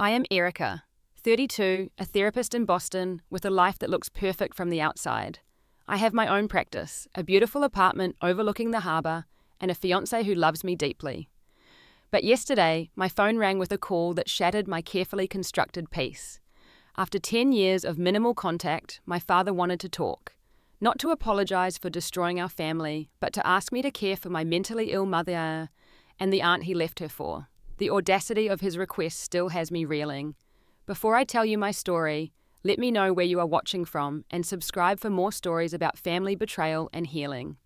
I am Erica, 32, a therapist in Boston with a life that looks perfect from the outside. I have my own practice, a beautiful apartment overlooking the harbour, and a fiancé who loves me deeply. But yesterday, my phone rang with a call that shattered my carefully constructed peace. After 10 years of minimal contact, my father wanted to talk. Not to apologise for destroying our family, but to ask me to care for my mentally ill mother and the aunt he left her for. The audacity of his request still has me reeling. Before I tell you my story, let me know where you are watching from and subscribe for more stories about family betrayal and healing.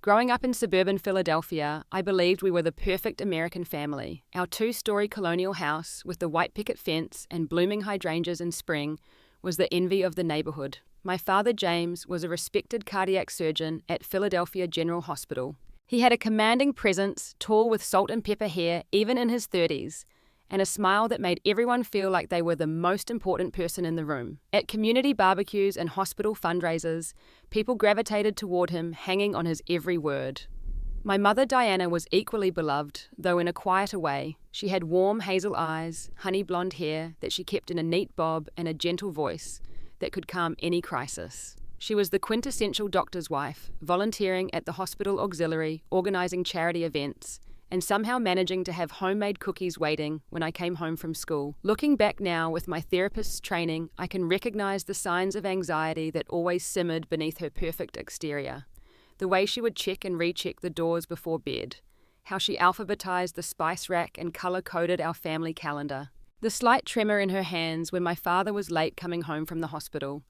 Growing up in suburban Philadelphia, I believed we were the perfect American family. Our 2-story colonial house with the white picket fence and blooming hydrangeas in spring was the envy of the neighborhood. My father, James, was a respected cardiac surgeon at Philadelphia General Hospital. He had a commanding presence, tall with salt and pepper hair, even in his 30s, and a smile that made everyone feel like they were the most important person in the room. At community barbecues and hospital fundraisers, people gravitated toward him, hanging on his every word. My mother, Diana, was equally beloved, though in a quieter way. She had warm hazel eyes, honey blonde hair that she kept in a neat bob, and a gentle voice that could calm any crisis. She was the quintessential doctor's wife, volunteering at the hospital auxiliary, organising charity events, and somehow managing to have homemade cookies waiting when I came home from school. Looking back now with my therapist's training, I can recognise the signs of anxiety that always simmered beneath her perfect exterior. The way she would check and recheck the doors before bed, how she alphabetised the spice rack and colour-coded our family calendar. The slight tremor in her hands when my father was late coming home from the hospital.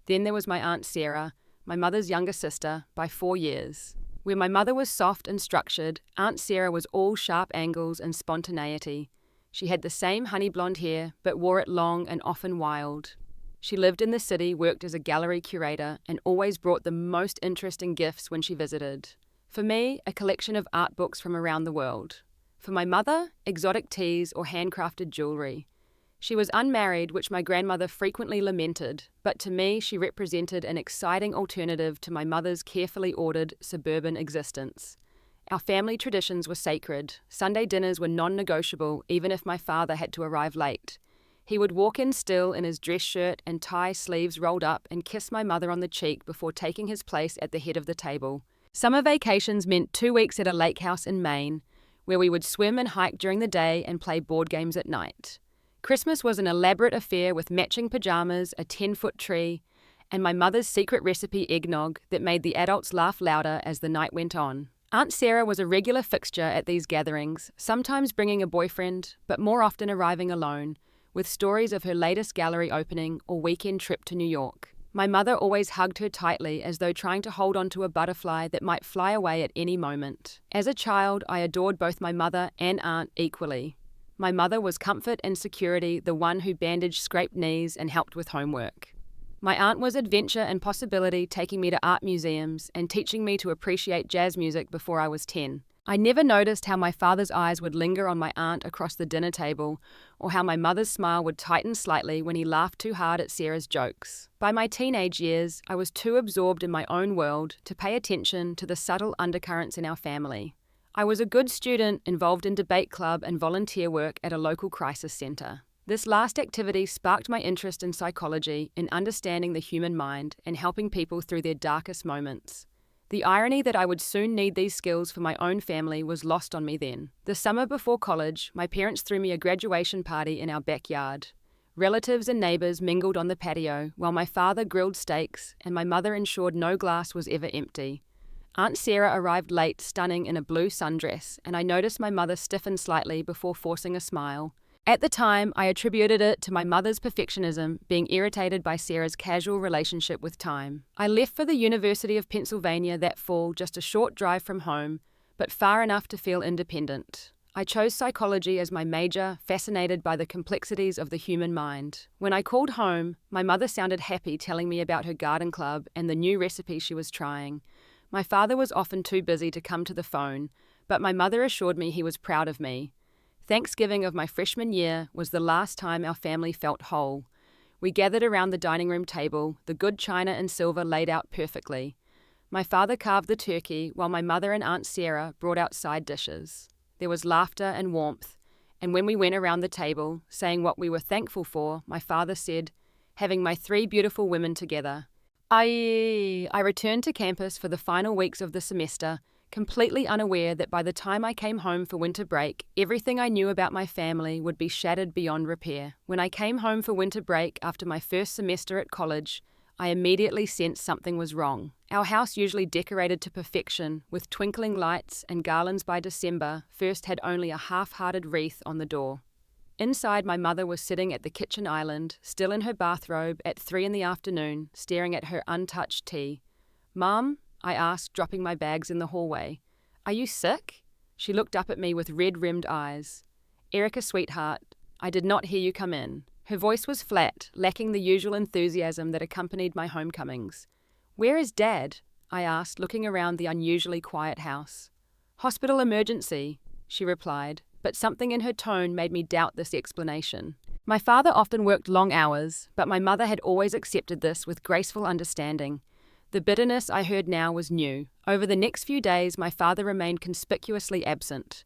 Then there was my Aunt Sarah, my mother's younger sister, by 4 years. Where my mother was soft and structured, Aunt Sarah was all sharp angles and spontaneity. She had the same honey blonde hair, but wore it long and often wild. She lived in the city, worked as a gallery curator, and always brought the most interesting gifts when she visited. For me, a collection of art books from around the world. For my mother, exotic teas or handcrafted jewellery. She was unmarried, which my grandmother frequently lamented, but to me she represented an exciting alternative to my mother's carefully ordered suburban existence. Our family traditions were sacred. Sunday dinners were non-negotiable, even if my father had to arrive late. He would walk in still in his dress shirt and tie sleeves rolled up and kiss my mother on the cheek before taking his place at the head of the table. Summer vacations meant 2 weeks at a lake house in Maine, where we would swim and hike during the day and play board games at night. Christmas was an elaborate affair with matching pajamas, a 10-foot tree, and my mother's secret recipe eggnog that made the adults laugh louder as the night went on. Aunt Sarah was a regular fixture at these gatherings, sometimes bringing a boyfriend, but more often arriving alone, with stories of her latest gallery opening or weekend trip to New York. My mother always hugged her tightly as though trying to hold on to a butterfly that might fly away at any moment. As a child, I adored both my mother and aunt equally. My mother was comfort and security, the one who bandaged scraped knees and helped with homework. My aunt was adventure and possibility, taking me to art museums and teaching me to appreciate jazz music before I was 10. I never noticed how my father's eyes would linger on my aunt across the dinner table, or how my mother's smile would tighten slightly when he laughed too hard at Sarah's jokes. By my teenage years, I was too absorbed in my own world to pay attention to the subtle undercurrents in our family. I was a good student, involved in debate club and volunteer work at a local crisis centre. This last activity sparked my interest in psychology, in understanding the human mind and helping people through their darkest moments. The irony that I would soon need these skills for my own family was lost on me then. The summer before college, my parents threw me a graduation party in our backyard. Relatives and neighbours mingled on the patio, while my father grilled steaks and my mother ensured no glass was ever empty. Aunt Sarah arrived late, stunning in a blue sundress, and I noticed my mother stiffen slightly before forcing a smile. At the time, I attributed it to my mother's perfectionism, being irritated by Sarah's casual relationship with time. I left for the University of Pennsylvania that fall, just a short drive from home, but far enough to feel independent. I chose psychology as my major, fascinated by the complexities of the human mind. When I called home, my mother sounded happy telling me about her garden club and the new recipe she was trying. My father was often too busy to come to the phone, but my mother assured me he was proud of me. Thanksgiving of my freshman year was the last time our family felt whole. We gathered around the dining room table, the good china and silver laid out perfectly. My father carved the turkey, while my mother and Aunt Sarah brought out side dishes. There was laughter and warmth, and when we went around the table, saying what we were thankful for, my father said, "Having my 3 beautiful women together." I returned to campus for the final weeks of the semester, completely unaware that by the time I came home for winter break, everything I knew about my family would be shattered beyond repair. When I came home for winter break after my first semester at college, I immediately sensed something was wrong. Our house, usually decorated to perfection, with twinkling lights and garlands by December, first had only a half-hearted wreath on the door. Inside, my mother was sitting at the kitchen island, still in her bathrobe, at 3 in the afternoon, staring at her untouched tea. "Mom?" I asked, dropping my bags in the hallway. "Are you sick?" She looked up at me with red-rimmed eyes. "Erica, sweetheart, I did not hear you come in." Her voice was flat, lacking the usual enthusiasm that accompanied my homecomings. "Where is Dad?" I asked, looking around the unusually quiet house. "Hospital emergency," she replied, but something in her tone made me doubt this explanation. My father often worked long hours, but my mother had always accepted this with graceful understanding. The bitterness I heard now was new. Over the next few days, my father remained conspicuously absent.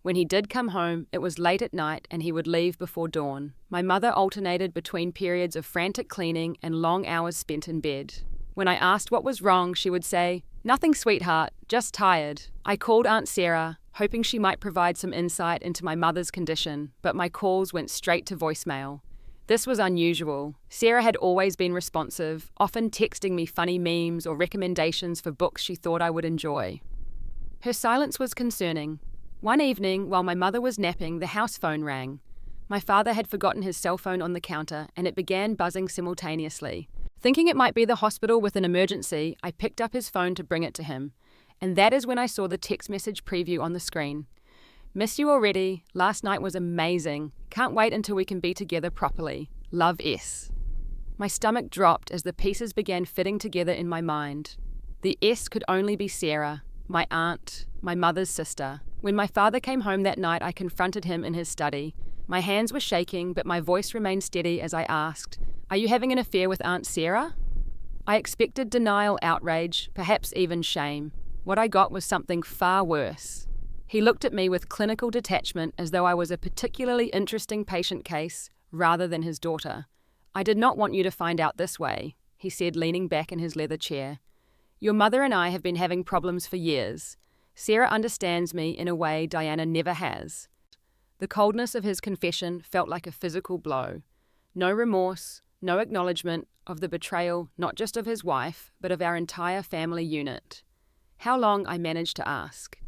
When he did come home, it was late at night and he would leave before dawn. My mother alternated between periods of frantic cleaning and long hours spent in bed. When I asked what was wrong, she would say, "Nothing, sweetheart, just tired." I called Aunt Sarah, hoping she might provide some insight into my mother's condition, but my calls went straight to voicemail. This was unusual. Sarah had always been responsive, often texting me funny memes or recommendations for books she thought I would enjoy. Her silence was concerning. One evening, while my mother was napping, the house phone rang. My father had forgotten his cell phone on the counter, and it began buzzing simultaneously. Thinking it might be the hospital with an emergency, I picked up his phone to bring it to him. And that is when I saw the text message preview on the screen. "Miss you already. Last night was amazing. Can't wait until we can be together properly. Love, S." My stomach dropped as the pieces began fitting together in my mind. The S could only be Sarah, my aunt, my mother's sister. When my father came home that night, I confronted him in his study. My hands were shaking, but my voice remained steady as I asked, "Are you having an affair with Aunt Sarah?" I expected denial, outrage, perhaps even shame. What I got was something far worse. He looked at me with clinical detachment as though I was a particularly interesting patient case rather than his daughter. "I did not want you to find out this way," he said, leaning back in his leather chair. "Your mother and I have been having problems for years. Sarah understands me in a way Diana never has." The coldness of his confession felt like a physical blow. No remorse, no acknowledgement of the betrayal, not just of his wife, but of our entire family unit. "How long?" I managed to ask.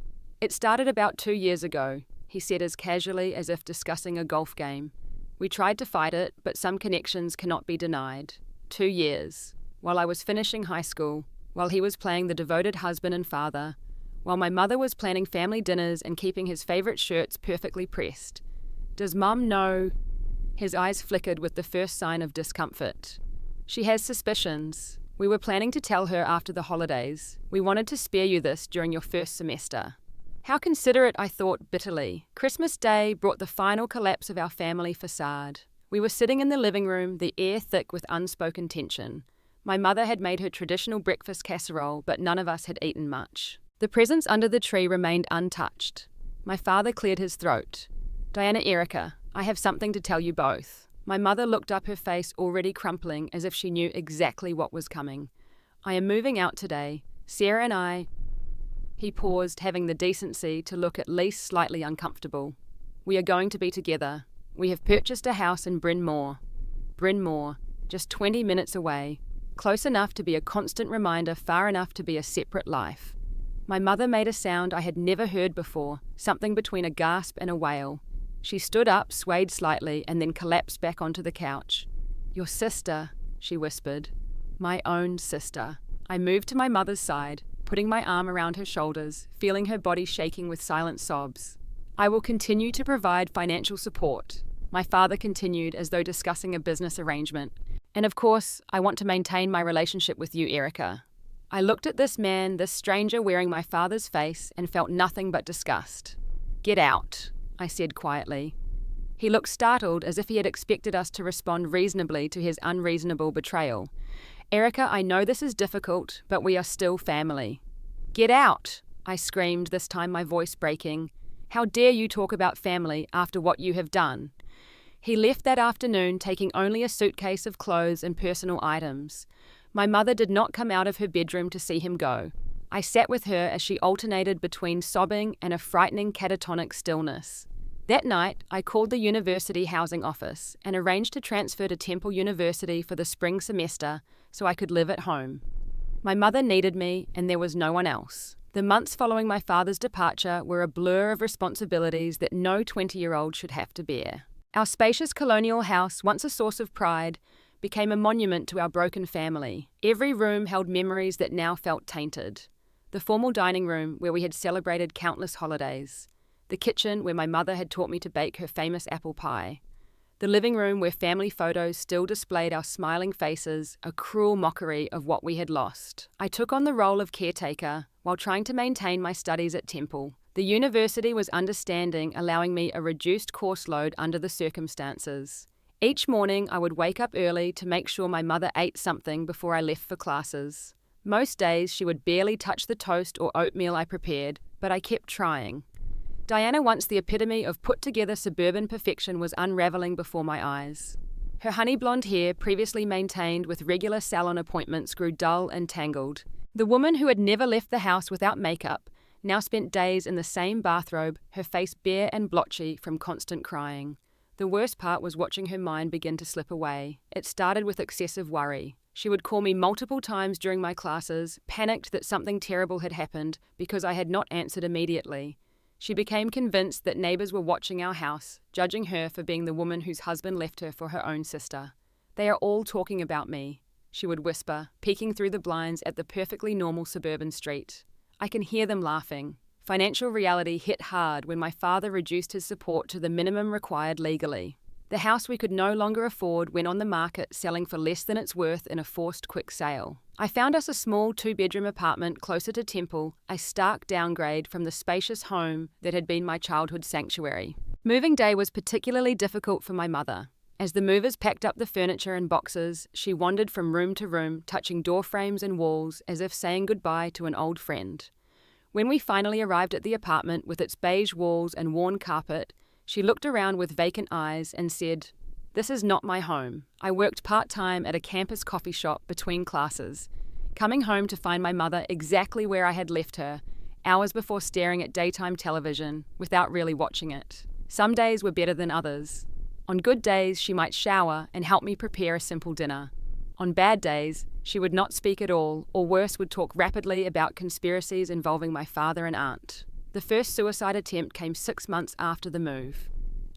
"It started about 2 years ago," he said as casually as if discussing a golf game. "We tried to fight it, but some connections cannot be denied. 2 years. While I was finishing high school, while he was playing the devoted husband and father, while my mother was planning family dinners and keeping his favorite shirts perfectly pressed. Does Mum know?" His eyes flickered with the first sign of discomfort. "She has suspicions. We were planning to tell her after the holidays. We wanted to spare you this during your first semester." How considerate, I thought bitterly. Christmas Day brought the final collapse of our family facade. We were sitting in the living room, the air thick with unspoken tension. My mother had made her traditional breakfast casserole, but none of us had eaten much. The presents under the tree remained untouched. My father cleared his throat. "Diana, Erica, I have something to tell you both." My mother looked up, her face already crumpling as if she knew exactly what was coming. "I am moving out today. Sarah and I—" He paused, having the decency to look at least slightly uncomfortable. "We are going to be together. We have purchased a house in Bryn Mawr. Bryn Mawr, just 20 minutes away. Close enough to be a constant reminder, far enough to be a separate life." My mother made a sound I had never heard before, something between a gasp and a wail. She stood up, swayed slightly, and then collapsed back onto the couch. "Your sister," she whispered. "My own sister." I moved to my mother's side, putting my arm around her shoulders, feeling her body shaking with silent sobs. "I will continue to provide financial support," my father continued as though discussing a business arrangement. "And of course, I want to maintain my relationship with you, Erica." I looked at this man, this stranger wearing my father's face, and felt nothing but disgust. "Get out," I said quietly. He looked startled, as if he had expected us to respond reasonably to his unreasonable betrayal. "Erica, I know this is difficult, but we are still family." "Get out!" I screamed, this time my voice breaking. How dare you talk about family after what you have done? He left that afternoon taking only a suitcase of clothes and personal items. My mother did not come out of her bedroom to see him go. I sat with her as she alternated between sobbing and a frightening catatonic stillness. That night, I called the university housing office and arranged to transfer to Temple University for the spring semester so I could live at home. My mother needed me, and there was no one else. The months following my father's departure were a blur of responsibilities that no 20-year-old should have to bear. Our spacious colonial house, once a source of pride, became a monument to our broken family. Every room held memories that now felt tainted. The formal dining room where we had celebrated countless holidays. The kitchen where my mother had taught me to bake her famous apple pie. The living room where family photos still displayed our smiling faces, a cruel mockery of what we had lost. I took on the role of caretaker while trying to maintain my studies at Temple. The university was understanding, allowing me a reduced course load under the circumstances. Each morning I would wake up early to make sure my mother ate something before I left for classes. Most days she would barely touch the toast or oatmeal I prepared, but I kept trying. Diana, once the epitome of put-together suburban perfection, was unraveling before my eyes. Her honey blonde hair, previously maintained with regular salon appointments, grew dull and tangled. The woman who had never left the house without makeup now spent days in the same bathrobe, her face bare and blotchy from constant crying. The worst part was watching her mind begin to slip away. It started with excessive worry. She would call me multiple times during my classes, panicked that something terrible had happened because I had not answered immediately. She became convinced that neighbors were watching our house, judging her for being the woman whose husband left her for her own sister. "They are all talking about me," she would whisper, peeking through the blinds at the perfectly normal suburban street. I can hear them laughing. Financial reality hit hard when my father reduced his support to the minimum required legally. The house we could no longer afford went on the market, selling for less than its worth in a forced quick sale. I found us a small 2-bedroom apartment closer to Temple, a stark downgrade from the spacious home that had been my childhood sanctuary. Moving day was particularly difficult for my mother. As the movers packed up the furniture in boxes, she wandered from room to room, touching door frames and walls as if saying goodbye to an old friend. When we finally arrived at the apartment with its beige walls and worn carpet, she looked around with vacant eyes and said, "This is not my home. I worked part-time at a campus coffee shop between classes, coming home to find my mother exactly where I had left her, hours before staring at daytime television without really watching it. Some days were better than others. On good days, she might shower and help me prepare a simple dinner. On bad days, she would not speak at all, or worse, would talk rapidly about conspiracies involving my father and aunt. The first suicide attempt came 6 months after the move.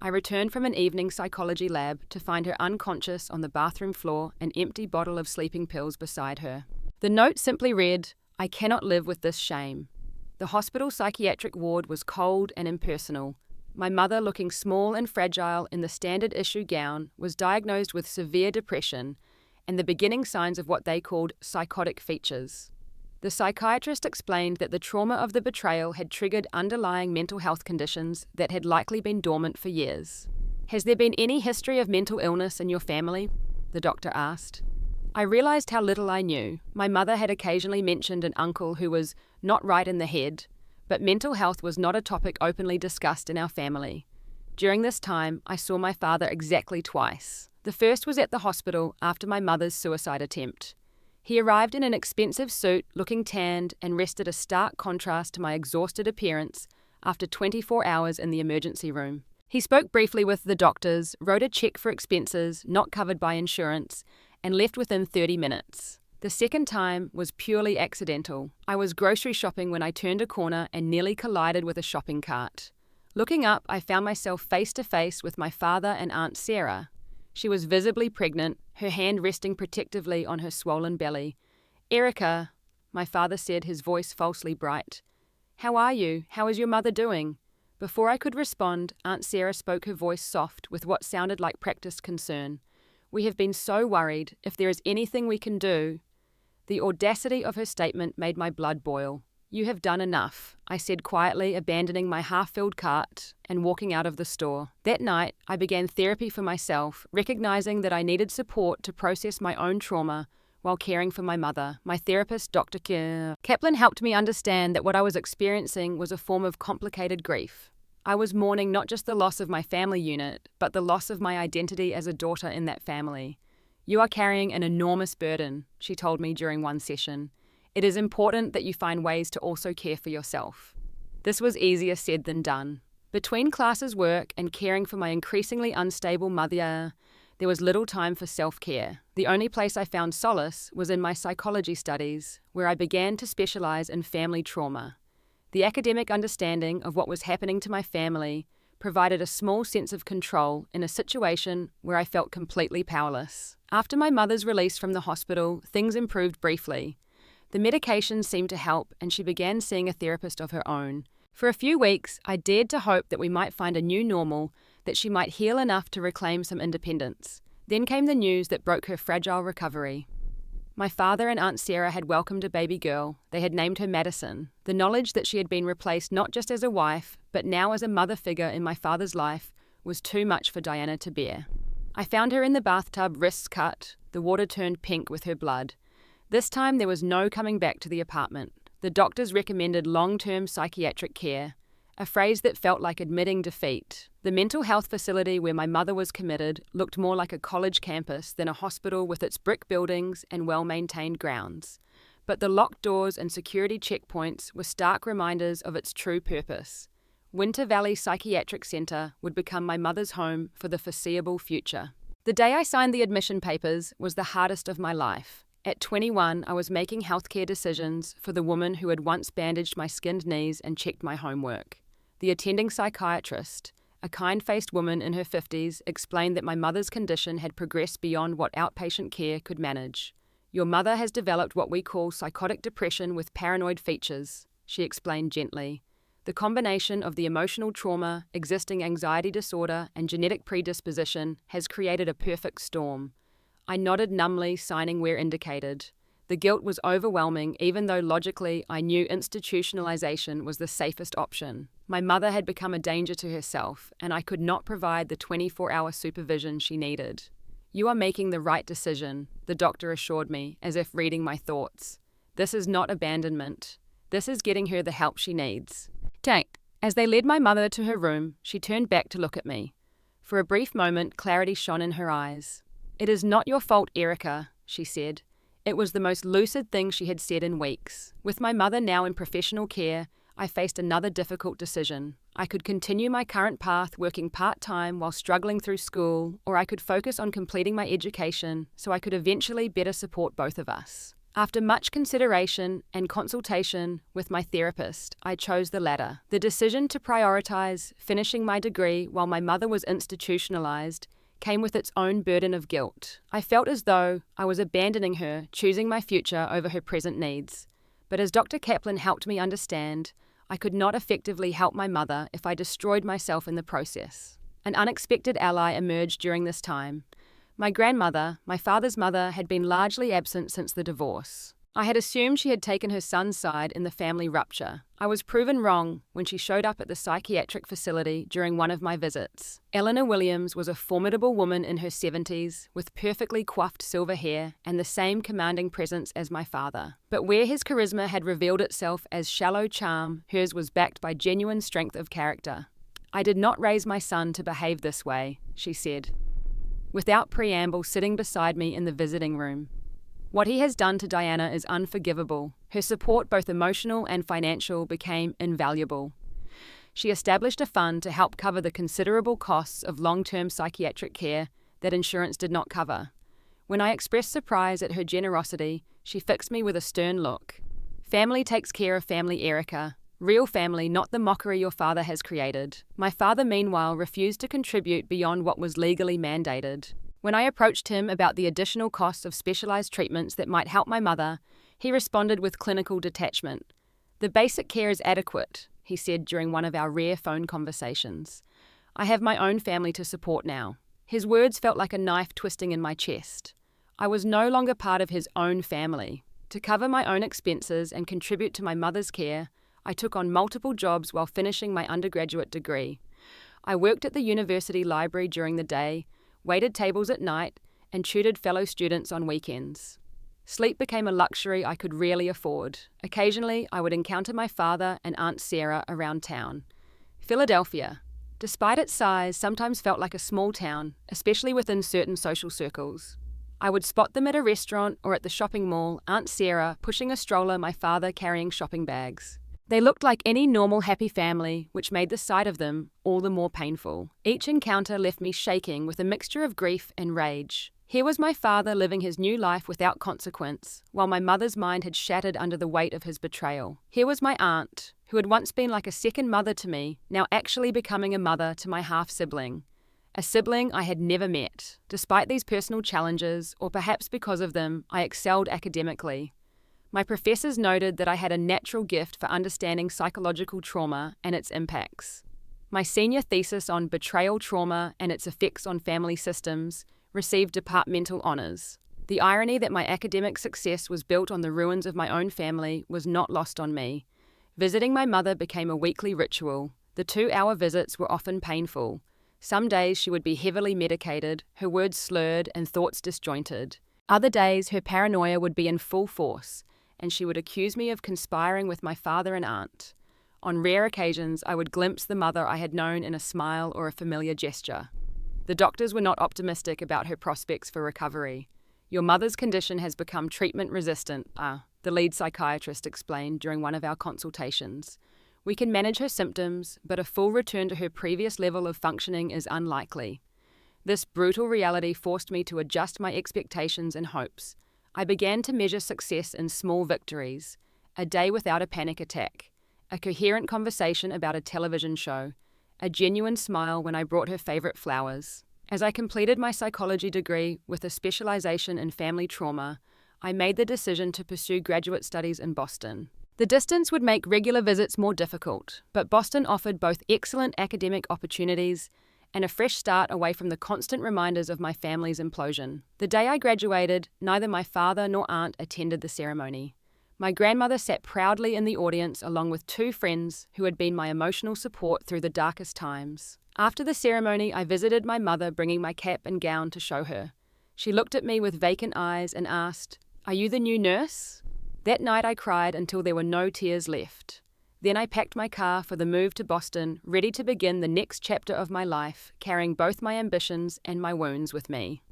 I returned from an evening psychology lab to find her unconscious on the bathroom floor, an empty bottle of sleeping pills beside her. The note simply read, "I cannot live with this shame." The hospital psychiatric ward was cold and impersonal. My mother, looking small and fragile in the standard issue gown, was diagnosed with severe depression and the beginning signs of what they called psychotic features. The psychiatrist explained that the trauma of the betrayal had triggered underlying mental health conditions that had likely been dormant for years. "Has there been any history of mental illness in your family?" the doctor asked. I realized how little I knew. My mother had occasionally mentioned an uncle who was not right in the head, but mental health was not a topic openly discussed in our family. During this time, I saw my father exactly twice. The first was at the hospital after my mother's suicide attempt. He arrived in an expensive suit, looking tanned, and rested a stark contrast to my exhausted appearance after 24 hours in the emergency room. He spoke briefly with the doctors, wrote a check for expenses not covered by insurance, and left within 30 minutes. The second time was purely accidental. I was grocery shopping when I turned a corner and nearly collided with a shopping cart. Looking up, I found myself face to face with my father and Aunt Sarah. She was visibly pregnant, her hand resting protectively on her swollen belly. "Erica," my father said, his voice falsely bright. "How are you? How is your mother doing?" Before I could respond, Aunt Sarah spoke, her voice soft with what sounded like practiced concern. "We have been so worried. If there is anything we can do..." The audacity of her statement made my blood boil. "You have done enough," I said quietly, abandoning my half-filled cart and walking out of the store. That night, I began therapy for myself, recognizing that I needed support to process my own trauma while caring for my mother. My therapist, Dr. Kaplan, helped me understand that what I was experiencing was a form of complicated grief. I was mourning not just the loss of my family unit, but the loss of my identity as a daughter in that family. "You are carrying an enormous burden," she told me during one session. "It is important that you find ways to also care for yourself." This was easier said than done. Between classes work and caring for my increasingly unstable mother, there was little time for self-care. The only place I found solace was in my psychology studies, where I began to specialize in family trauma. The academic understanding of what was happening to my family provided a small sense of control in a situation where I felt completely powerless. After my mother's release from the hospital, things improved briefly. The medication seemed to help, and she began seeing a therapist of her own. For a few weeks, I dared to hope that we might find a new normal, that she might heal enough to reclaim some independence. Then came the news that broke her fragile recovery. My father and Aunt Sarah had welcomed a baby girl. They had named her Madison. The knowledge that she had been replaced not just as a wife, but now as a mother figure in my father's life was too much for Diana to bear. I found her in the bathtub, wrists cut, the water turned pink with her blood. This time there was no coming back to the apartment. The doctors recommended long-term psychiatric care, a phrase that felt like admitting defeat. The mental health facility where my mother was committed looked more like a college campus than a hospital with its brick buildings and well-maintained grounds. But the locked doors and security checkpoints were stark reminders of its true purpose. Winter Valley Psychiatric Center would become my mother's home for the foreseeable future. The day I signed the admission papers was the hardest of my life. At 21, I was making healthcare decisions for the woman who had once bandaged my skinned knees and checked my homework. The attending psychiatrist, a kind-faced woman in her 50s, explained that my mother's condition had progressed beyond what outpatient care could manage. "Your mother has developed what we call psychotic depression with paranoid features," she explained gently. "The combination of the emotional trauma, existing anxiety disorder, and genetic predisposition has created a perfect storm." I nodded numbly, signing where indicated. The guilt was overwhelming, even though logically I knew institutionalization was the safest option. My mother had become a danger to herself, and I could not provide the 24-hour supervision she needed. "You are making the right decision," the doctor assured me, as if reading my thoughts. "This is not abandonment. This is getting her the help she needs." As they led my mother to her room, she turned back to look at me. For a brief moment, clarity shone in her eyes. "It is not your fault, Erica," she said. It was the most lucid thing she had said in weeks. With my mother now in professional care, I faced another difficult decision. I could continue my current path working part-time while struggling through school, or I could focus on completing my education so I could eventually better support both of us. After much consideration and consultation with my therapist, I chose the latter. The decision to prioritize finishing my degree while my mother was institutionalized came with its own burden of guilt. I felt as though I was abandoning her, choosing my future over her present needs. But as Dr. Kaplan helped me understand, I could not effectively help my mother if I destroyed myself in the process. An unexpected ally emerged during this time. My grandmother, my father's mother, had been largely absent since the divorce. I had assumed she had taken her son's side in the family rupture. I was proven wrong when she showed up at the psychiatric facility during one of my visits. Eleanor Williams was a formidable woman in her 70s, with perfectly coiffed silver hair and the same commanding presence as my father. But where his charisma had revealed itself as shallow charm, hers was backed by genuine strength of character. "I did not raise my son to behave this way," she said, without preamble, sitting beside me in the visiting room. "What he has done to Diana is unforgivable." Her support, both emotional and financial, became invaluable. She established a fund to help cover the considerable costs of long-term psychiatric care that insurance did not cover. When I expressed surprise at her generosity, she fixed me with a stern look. "Family takes care of family, Erica. Real family, not the mockery your father has created." My father, meanwhile, refused to contribute beyond what was legally mandated. When I approached him about the additional costs of specialized treatments that might help my mother, he responded with clinical detachment. "The basic care is adequate," he said during one of our rare phone conversations. "I have my own family to support now." His words felt like a knife twisting in my chest. I was no longer part of his own family. To cover my own expenses and contribute to my mother's care, I took on multiple jobs while finishing my undergraduate degree. I worked at the university library during the day, waited tables at night, and tutored fellow students on weekends. Sleep became a luxury I could rarely afford. Occasionally, I would encounter my father and Aunt Sarah around town. Philadelphia, despite its size, sometimes felt like a small town, especially within certain social circles. I would spot them at a restaurant or at the shopping mall, Aunt Sarah pushing a stroller, my father carrying shopping bags. They looked like any normal happy family, which made the sight of them all the more painful. Each encounter left me shaking with a mixture of grief and rage. Here was my father living his new life without consequence, while my mother's mind had shattered under the weight of his betrayal. Here was my aunt, who had once been like a second mother to me, now actually becoming a mother to my half-sibling. A sibling I had never met. Despite these personal challenges, or perhaps because of them, I excelled academically. My professors noted that I had a natural gift for understanding psychological trauma and its impacts. My senior thesis on betrayal trauma and its effects on family systems received departmental honors. The irony that my academic success was built on the ruins of my own family was not lost on me. Visiting my mother became a weekly ritual. The 2-hour visits were often painful. Some days she would be heavily medicated, her words slurred and thoughts disjointed. Other days her paranoia would be in full force, and she would accuse me of conspiring with my father and aunt. On rare occasions, I would glimpse the mother I had known in a smile or a familiar gesture. The doctors were not optimistic about her prospects for recovery. "Your mother's condition has become treatment-resistant," the lead psychiatrist explained during one of our consultations. "We can manage her symptoms, but a full return to her previous level of functioning is unlikely." This brutal reality forced me to adjust my expectations and hopes. I began to measure success in small victories: a day without a panic attack, a coherent conversation about a television show, a genuine smile when I brought her favorite flowers. As I completed my psychology degree with a specialization in family trauma, I made the decision to pursue graduate studies in Boston. The distance would make regular visits more difficult, but Boston offered both excellent academic opportunities and a fresh start away from the constant reminders of my family's implosion. The day I graduated, neither my father nor aunt attended the ceremony. My grandmother sat proudly in the audience along with 2 friends who had been my emotional support through the darkest times. After the ceremony, I visited my mother, bringing my cap and gown to show her. She looked at me with vacant eyes and asked, "Are you the new nurse?" That night I cried until there were no tears left. Then I packed my car for the move to Boston, ready to begin the next chapter of my life, carrying both my ambitions and my wounds with me.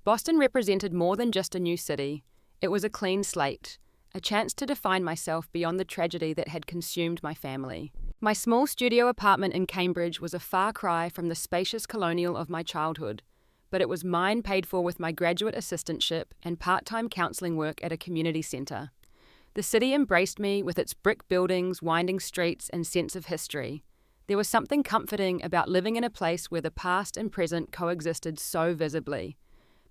Boston represented more than just a new city. It was a clean slate, a chance to define myself beyond the tragedy that had consumed my family. My small studio apartment in Cambridge was a far cry from the spacious colonial of my childhood, but it was mine, paid for with my graduate assistantship and part-time counselling work at a community centre. The city embraced me with its brick buildings, winding streets, and sense of history. There was something comforting about living in a place where the past and present coexisted so visibly.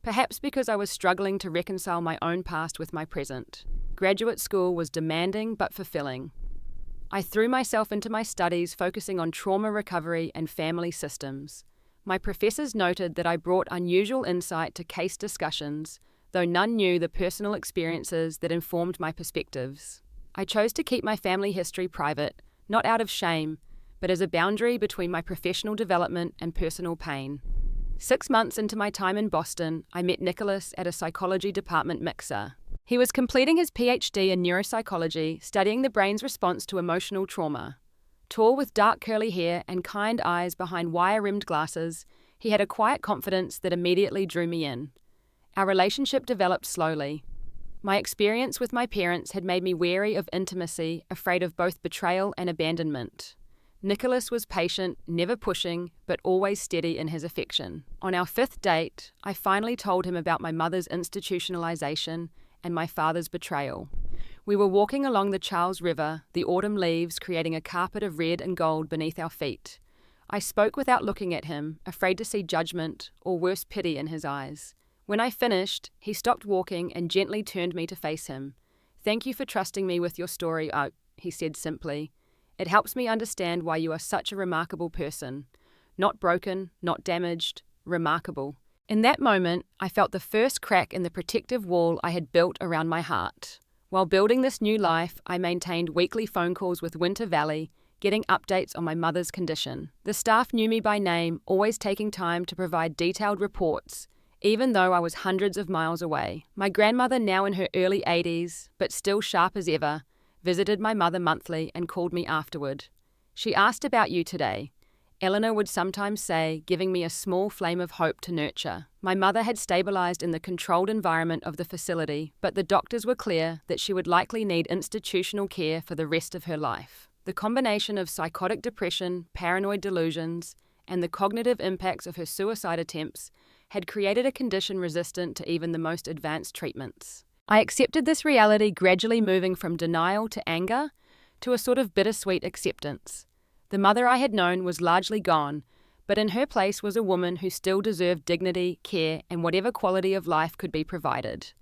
Perhaps because I was struggling to reconcile my own past with my present. Graduate school was demanding but fulfilling. I threw myself into my studies, focusing on trauma recovery and family systems. My professors noted that I brought unusual insight to case discussions, though none knew the personal experiences that informed my perspectives. I chose to keep my family history private, not out of shame, but as a boundary between my professional development and personal pain. 6 months into my time in Boston, I met Nicholas at a psychology department mixer. He was completing his PhD in neuropsychology, studying the brain's response to emotional trauma. Tall with dark curly hair and kind eyes behind wire-rimmed glasses, he had a quiet confidence that immediately drew me in. Our relationship developed slowly. My experience with my parents had made me wary of intimacy, afraid of both betrayal and abandonment. Nicholas was patient, never pushing, but always steady in his affection. On our 5th date, I finally told him about my mother's institutionalization and my father's betrayal. We were walking along the Charles River, the autumn leaves creating a carpet of red and gold beneath our feet. I spoke without looking at him, afraid to see judgment or worse, pity in his eyes. When I finished, he stopped walking and gently turned me to face him. "Thank you for trusting me with your story, he said simply. "It helps me understand why you are such a remarkable person. Not broken, not damaged, remarkable." In that moment, I felt the first crack in the protective wall I had built around my heart. While building this new life, I maintained weekly phone calls with Winter Valley, getting updates on my mother's condition. The staff knew me by name, always taking time to provide detailed reports, even though I was hundreds of miles away. My grandmother, now in her early 80s, but still sharp as ever, visited my mother monthly and called me afterward. She asked about you today. Eleanor would sometimes say, giving me a small flame of hope to nurture. My mother had stabilized in the controlled environment of the facility, but the doctors were clear that she would likely need institutional care for the rest of her life. The combination of psychotic depression, paranoid delusions, and the cognitive impacts of her suicide attempts had created a condition resistant to even the most advanced treatments. I accepted this reality, gradually moving from denial to anger to a sort of bittersweet acceptance. The mother I had known was largely gone, but in her place was a woman who still deserved dignity, care, and whatever quality of life could be provided.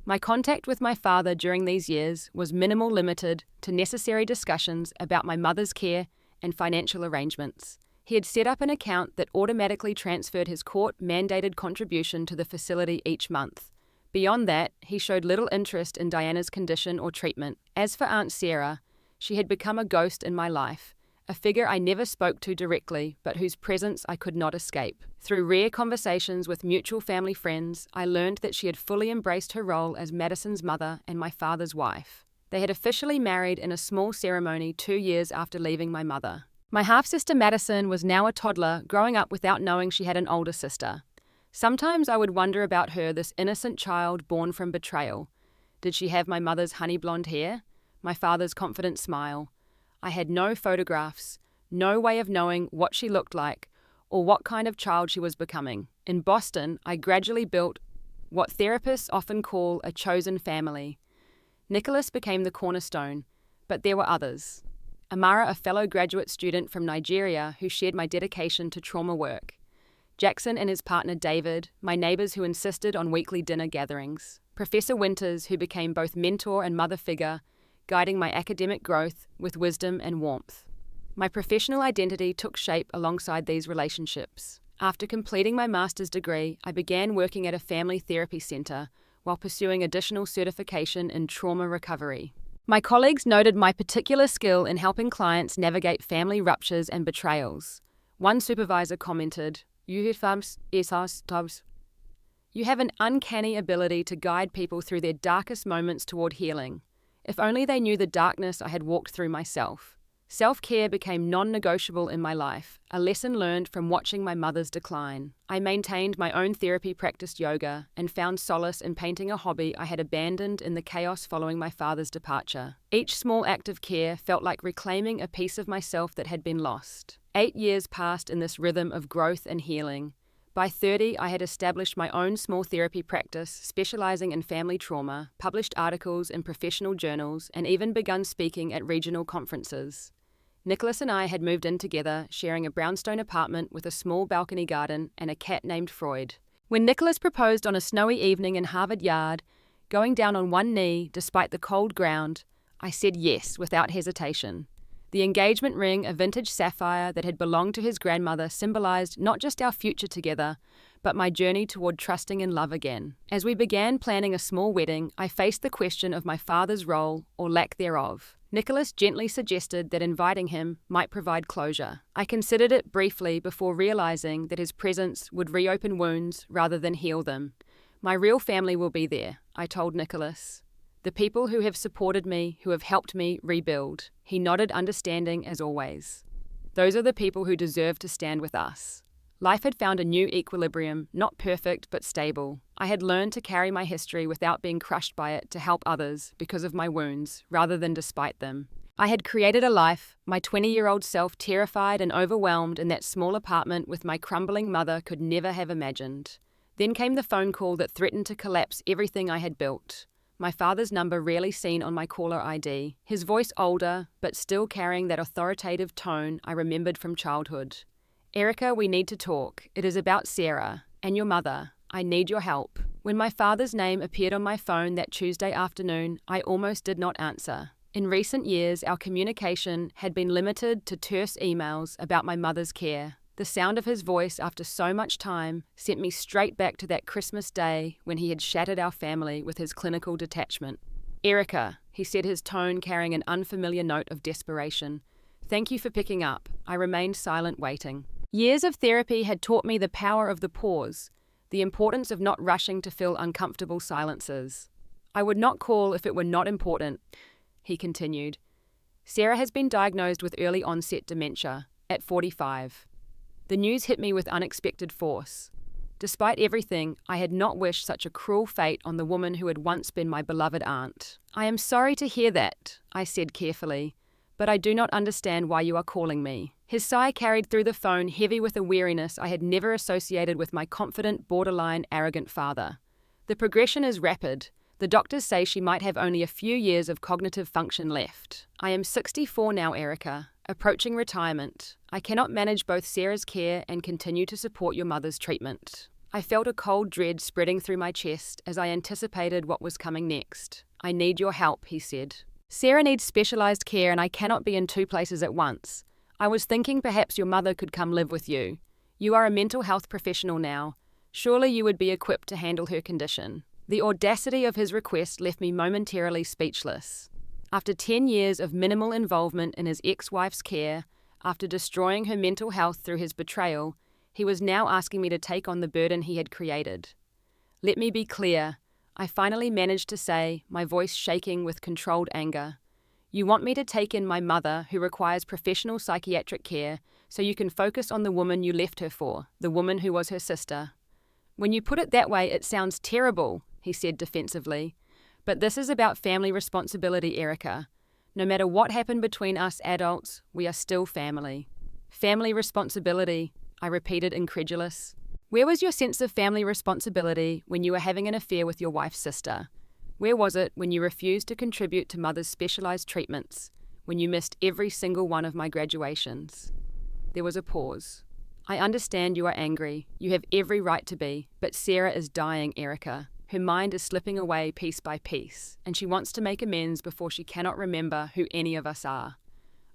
My contact with my father during these years was minimal, limited to necessary discussions about my mother's care and financial arrangements. He had set up an account that automatically transferred his court-mandated contribution to the facility each month. Beyond that, he showed little interest in Diana's condition or treatment. As for Aunt Sarah, she had become a ghost in my life, a figure I never spoke to directly, but whose presence I could not escape. Through rare conversations with mutual family friends, I learned that she had fully embraced her role as Madison's mother and my father's wife. They had officially married in a small ceremony 2 years after leaving my mother. My half-sister Madison was now a toddler, growing up without knowing she had an older sister. Sometimes I would wonder about her, this innocent child born from betrayal. Did she have my mother's honey blonde hair? My father's confident smile? I had no photographs, no way of knowing what she looked like or what kind of child she was becoming. In Boston, I gradually built what therapists often call a chosen family. Nicholas became the cornerstone, but there were others. Amara, a fellow graduate student from Nigeria who shared my dedication to trauma work. Jackson and his partner David, my neighbors who insisted on weekly dinner gatherings. Professor Winters, who became both mentor and mother figure, guiding my academic growth with wisdom and warmth. My professional identity took shape alongside these relationships. After completing my master's degree, I began working at a family therapy center while pursuing additional certification in trauma recovery. My colleagues noted my particular skill in helping clients navigate family ruptures and betrayals. One supervisor commented, "You have an uncanny ability to guide people through their darkest moments toward healing. If only they knew the darkness I had walked through myself." Self-care became non-negotiable in my life, a lesson learned from watching my mother's decline. I maintained my own therapy, practiced yoga, and found solace in painting, a hobby I had abandoned in the chaos following my father's departure. Each small act of care felt like reclaiming a piece of myself that had been lost. 8 years passed in this rhythm of growth and healing. By 30, I had established my own small therapy practice, specializing in family trauma, published articles in professional journals, and even begun speaking at regional conferences. Nicholas and I had moved in together, sharing a brownstone apartment with a small balcony garden and a cat named Freud. When Nicholas proposed on a snowy evening in Harvard Yard, going down on one knee despite the cold ground, I said yes without hesitation. The engagement ring, a vintage sapphire that had belonged to his grandmother, symbolized not just our future together, but my journey toward trusting in love again. As we began planning a small wedding, I faced the question of my father's role, or lack thereof. Nicholas gently suggested that inviting him might provide closure. I considered it briefly before realizing that his presence would reopen wounds rather than heal them. "My real family will be there," I told Nicholas. "The people who have supported me, who have helped me rebuild." He nodded, understanding as always. "Those are the people who deserve to stand with us." Life had found a new equilibrium, not perfect but stable. I had learned to carry my history without being crushed by it, to help others because of my wounds, rather than despite them. I had created a life my 20-year-old self, terrified and overwhelmed in that small apartment with my crumbling mother, could never have imagined. Then came the phone call that threatened to collapse everything I had built. My father's number rarely seen on my caller ID, his voice older, but still carrying that authoritative tone I remembered from childhood. "Erica, we need to talk. It is about Sarah and your mother. I need your help." When my father's name appeared on my phone that Tuesday afternoon, I almost did not answer. In recent years, our communication had been limited to terse emails about my mother's care. The sound of his voice after so much time sent me straight back to that Christmas day when he had shattered our family with his clinical detachment. "Erica," he said, his tone carrying an unfamiliar note of desperation. "Thank you for picking up." I remained silent, waiting. Years of therapy had taught me the power of the pause, the importance of not rushing to fill uncomfortable silences. "I would not call if it were not important," he continued. Sarah has been diagnosed with early onset dementia at 45. The news hit me with unexpected force. Despite everything, I had not wished such a cruel fate on the woman who had once been my beloved aunt. I am sorry to hear that, I said carefully, but I do not understand why you are calling me. His sigh carried through the phone, heavy with a weariness I had never associated with my confident, borderline arrogant father. The progression is rapid. The doctors say she might have only a few years of cognitive function left. I am 64 now, Erica, approaching retirement. I cannot manage both Sarah's care and continue to support your mother's treatment. I felt a cold dread spreading through my chest as I anticipated what was coming next. I need your help, he said. Sarah needs specialized care and I cannot be in 2 places at once. I was thinking perhaps your mother could come live with you. You are a mental health professional now. Surely you would be equipped to handle her condition. The audacity of his request left me momentarily speechless. After 10 years of minimal involvement in his ex-wife's care, after destroying her mental health through his betrayal, he was now asking me to take on the burden he had created. Let me be clear, I finally managed to say, my voice shaking with controlled anger. You want me to take in my mother, who requires professional psychiatric care, so you can focus on the woman you left her for, the woman who was her sister. When you put it that way, it sounds terrible, he said defensively. But this is about family responsibility, Erica. No matter what happened between us adults, we are still family. Family responsibility, I repeated incredulous. Where was your sense of family responsibility when you were having an affair with your wife's sister? Where was it when you refused to contribute to mother's specialized treatments, when you missed every single one of my graduations? There was a pause. I understand you are angry. You have every right to be, but Sarah is dying, Erica. Her mind is slipping away piece by piece, and she wants to make amends before she cannot remember who any of us are.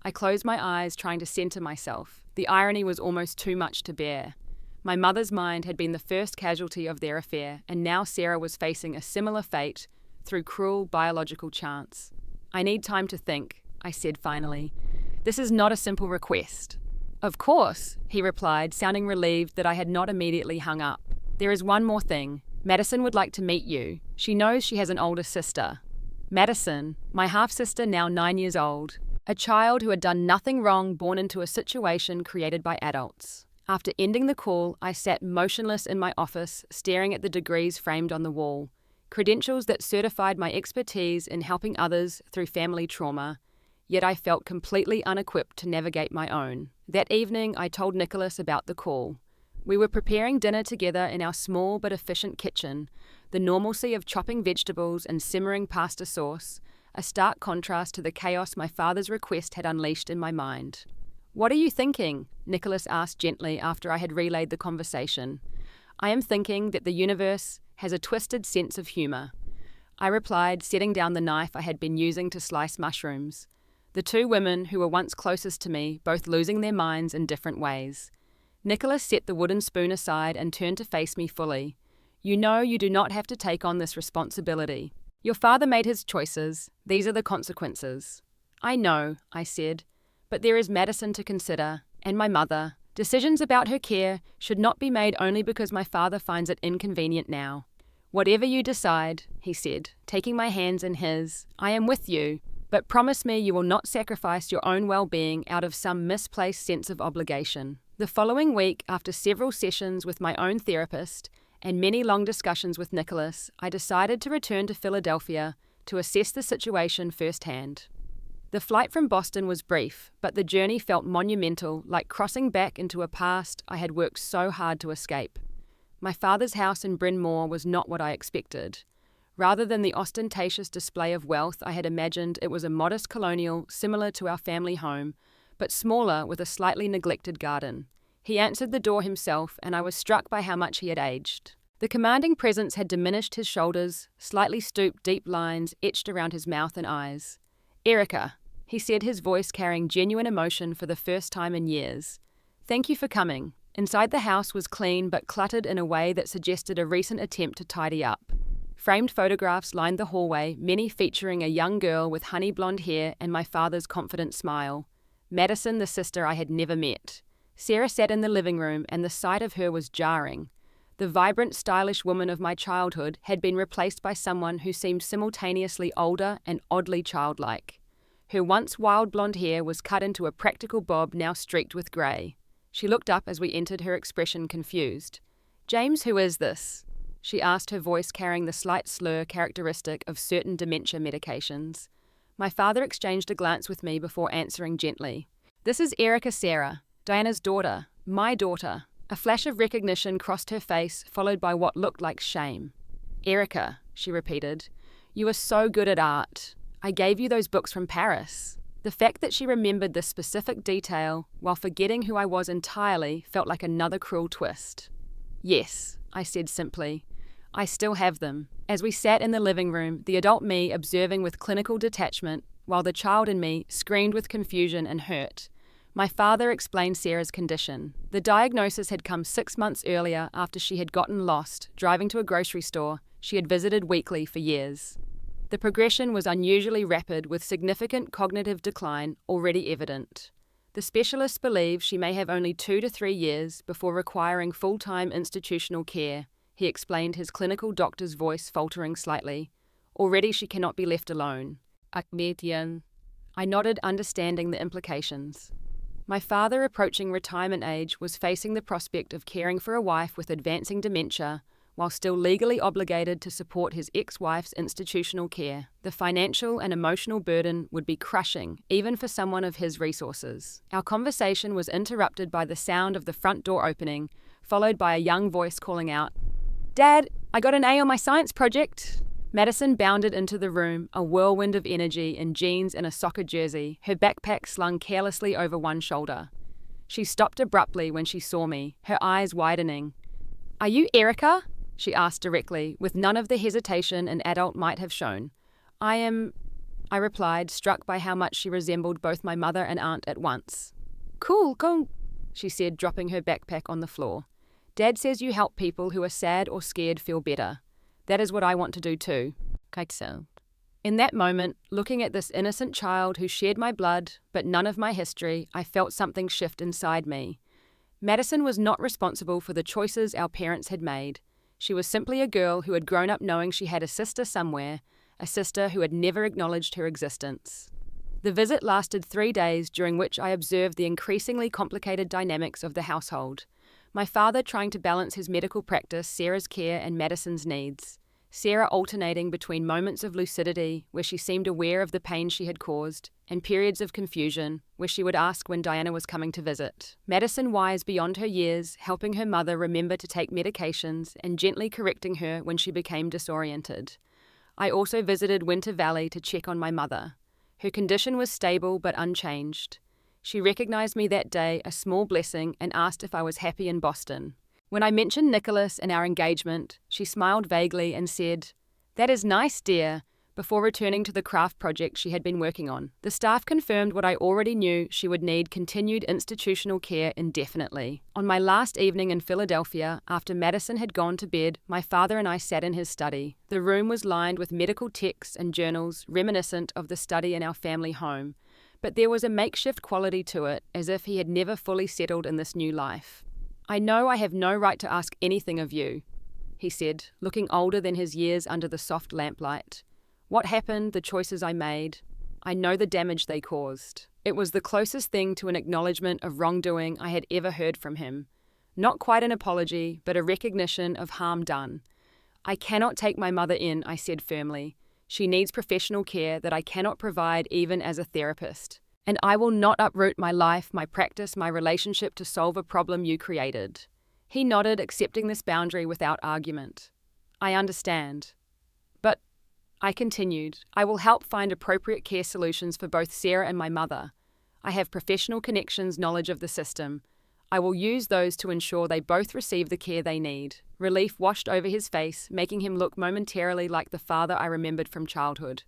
I closed my eyes, trying to center myself. The irony was almost too much to bear. My mother's mind had been the first casualty of their affair, and now Sarah was facing a similar fate through cruel biological chance. I need time to think, I said finally. This is not a simple request. Of course, he replied, sounding relieved that I had not immediately hung up. There is one more thing. Madison would like to meet you. She knows she has an older sister. Madison, my half-sister now 9 years old, a child who had done nothing wrong, born into a situation created by adults. After ending the call, I sat motionless in my office, staring at the degrees framed on the wall, credentials that certified my expertise in helping others through family trauma, yet I felt completely unequipped to navigate my own. That evening, I told Nicholas about the call. We were preparing dinner together in our small but efficient kitchen, the normalcy of chopping vegetables and simmering pasta sauce, a stark contrast to the chaos my father's request had unleashed in my mind. What are you thinking? Nicholas asked gently after I had relayed the conversation. I am thinking that the universe has a twisted sense of humor. I replied, setting down the knife I had been using to slice mushrooms. The 2 women who were once closest to me, both losing their minds in different ways. Nicholas set the wooden spoon aside and turned to face me fully. You know you do not have to take on this responsibility. Your father made his choices. These are the consequences. I know, I said, but there is Madison to consider, and my mother. Decisions about her care should not be made only because my father finds it inconvenient now. Whatever you decide, he said, taking my hands in his, I am with you, but promise me you will not sacrifice your own well-being out of some misplaced sense of obligation. The following week, after several sessions with my own therapist and many long discussions with Nicholas, I decided to return to Philadelphia to assess the situation firsthand. The flight from Boston was brief, but the journey felt monumental, like crossing back into a past I had worked so hard to escape. My father's house in Bryn Mawr was not what I expected. Rather than the ostentatious display of wealth I had imagined, it was a modest colonial similar to our family home, but smaller with a slightly neglected garden. He answered the door himself, and I was struck by how much he had aged. The commanding presence had diminished his shoulders, slightly stooped deep lines etched around his mouth and eyes. Erica, he said, his voice carrying genuine emotion for the first time in years. Thank you for coming. Inside the house was clean but cluttered in a way that suggested a recent attempt to tidy up. Framed photographs lined the hallway, many featuring a young girl with honey blonde hair and my father's confident smile. Madison, the sister I had never met. Sarah sat in the living room, and the sight of her was jarring. The vibrant, stylish woman of my childhood had been replaced by someone who seemed simultaneously older and oddly childlike. Her once wild blonde hair was cut into a practical bob now streaked with grey. She looked up as we entered, her expression confused. "James, who is this?" she asked, her voice carrying the slight slur characteristic of certain dementia medications. My father exchanged a glance with me before answering gently. "This is Erica Sarah, Diana's daughter, my daughter." A flash of recognition crossed her face, followed by what looked like shame. "Erica," she repeated, "you are so good at art. I gave you those books from Paris." The fact that she remembered this specific detail, while forgetting who I was entirely, felt like another cruel twist. "Yes," I said simply. "I still have them." As we sat in the living room, the adult me observing with clinical detachment, while the child in me screamed with confusion and hurt, my father explained Sarah's condition. The diagnosis had come 6 months earlier after she had gotten lost, driving to a grocery store she had visited weekly for years. The progression was unusually rapid, with significant cognitive decline already evident. The specialists believe she may have only 2 to 3 years before requiring full-time institutional care, he explained, his clinical doctor's voice faltering slightly. Already she cannot be left alone. Akmetian. I nodded, understanding the implications. My father, approaching retirement age, was facing the prospect of caring for a wife with advancing dementia, while still legally obligated to support his ex-wife's institutional care. The financial and emotional burden would be crushing, even for someone of his resources. Our conversation was interrupted by the sound of the front door opening, followed by a young voice calling out, "Dad, I got an A on my science project." Madison bounded into the room, a whirlwind of energy, in jeans and a soccer jersey, her backpack slung carelessly over one shoulder. She stopped abruptly when she saw me, her eyes widening. "Are you Erica?" she asked directly, with none of the hesitation an adult might have shown. "I am," I replied, struck by how much she resembled both my mother and aunt at once. Cool, she said, dropping her backpack on the floor. "Dad says you help people who are sad or scared feel better. That is what I want to do too." In that moment, looking at this innocent child who shared my blood, but none of my history, I felt something shift inside me. Madison was not responsible for the choices our parents had made. She was simply a girl who had grown up knowing she had a sister somewhere, a sister who had never acknowledged her existence. The visit lasted 3 days, during which I observed the increasingly complicated dynamics of the household. My father trying to balance his medical practice, Sarah's care, and Madison's needs. Sarah alternating between moments of lucidity, where she seemed aware of the pain she had caused, and periods of confusion, where she would ask when Diana was coming to visit. Madison wise beyond her years, helping her mother remember to take medications and gently correcting her when she became disoriented. I also visited Winter Valley to check on my mother. Her condition was stable but unchanged. She recognized me that day, a small blessing, and asked if I was happy in Boston. When I mentioned Nicholas and our engagement, she smiled vaguely and said, "That is nice, dear," before returning to the craft project she had been working on. The staff confirmed what I already knew: she would need continued institutional care indefinitely. On my last evening in Philadelphia, after Madison had gone to bed, my father and I sat in his study. The room was lined with medical texts and journals reminiscent of the study in our family home, but there was a makeshift quality to it, as if he had never fully settled in this new life. "I know I have no right to ask anything of you," he said, looking older than his years under the soft lamplight. "What happened, the choices I made, I know the damage they caused." It was the closest thing to an acknowledgement of wrongdoing I had ever heard from him. Not quite an apology, but a recognition of harm done. "I cannot take my mother in," I said firmly. "She needs professional care that I cannot provide even as a therapist. And I will not uproot my life, my practice, my relationship to solve a problem you created." He nodded, accepting this boundary without argument. "I understand. But," I continued, "I will help find appropriate care solutions for both Sarah and my mother. I have professional connections, knowledge of the system. I will use those to ensure they both receive the care they need." Relief washed over his face, making him look momentarily like the father I remembered from childhood.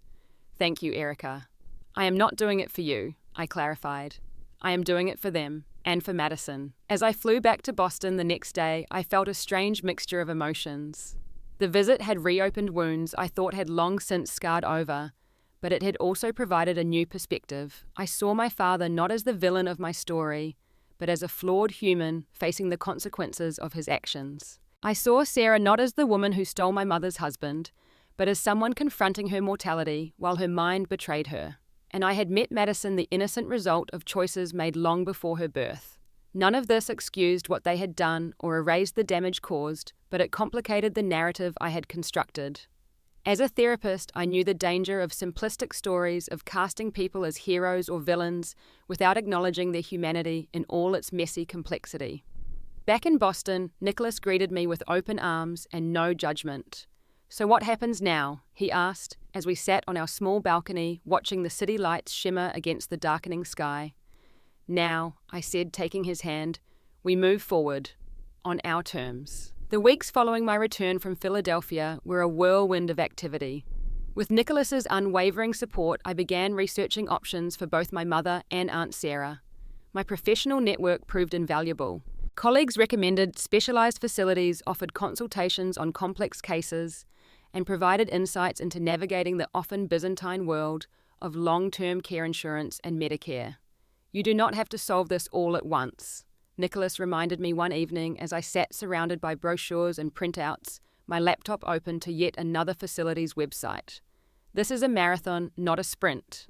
"Thank you, Erica. I am not doing it for you," I clarified. "I am doing it for them, and for Madison." As I flew back to Boston the next day, I felt a strange mixture of emotions. The visit had reopened wounds I thought had long since scarred over, but it had also provided a new perspective. I saw my father not as the villain of my story, but as a flawed human facing the consequences of his actions. I saw Sarah not as the woman who stole my mother's husband, but as someone confronting her mortality while her mind betrayed her. and I had met Madison the innocent result of choices made long before her birth. None of this excused what they had done or erased the damage caused, but it complicated the narrative I had constructed. As a therapist, I knew the danger of simplistic stories of casting people as heroes or villains without acknowledging their humanity in all its messy complexity. Back in Boston, Nicholas greeted me with open arms and no judgment. "So what happens now?" he asked, as we sat on our small balcony watching the city lights shimmer against the darkening sky. "Now," I said, taking his hand, "we move forward, on our terms." The weeks following my return from Philadelphia were a whirlwind of activity. With Nicholas's unwavering support, I began researching options for both my mother and Aunt Sarah. My professional network proved invaluable. Colleagues recommended specialized facilities, offered consultations on complex cases, and provided insights into navigating the often Byzantine world of long-term care insurance and Medicare. "You do not have to solve this all at once," Nicholas reminded me one evening as I sat surrounded by brochures and printouts, my laptop open to yet another facility's website. "This is a marathon, not a sprint."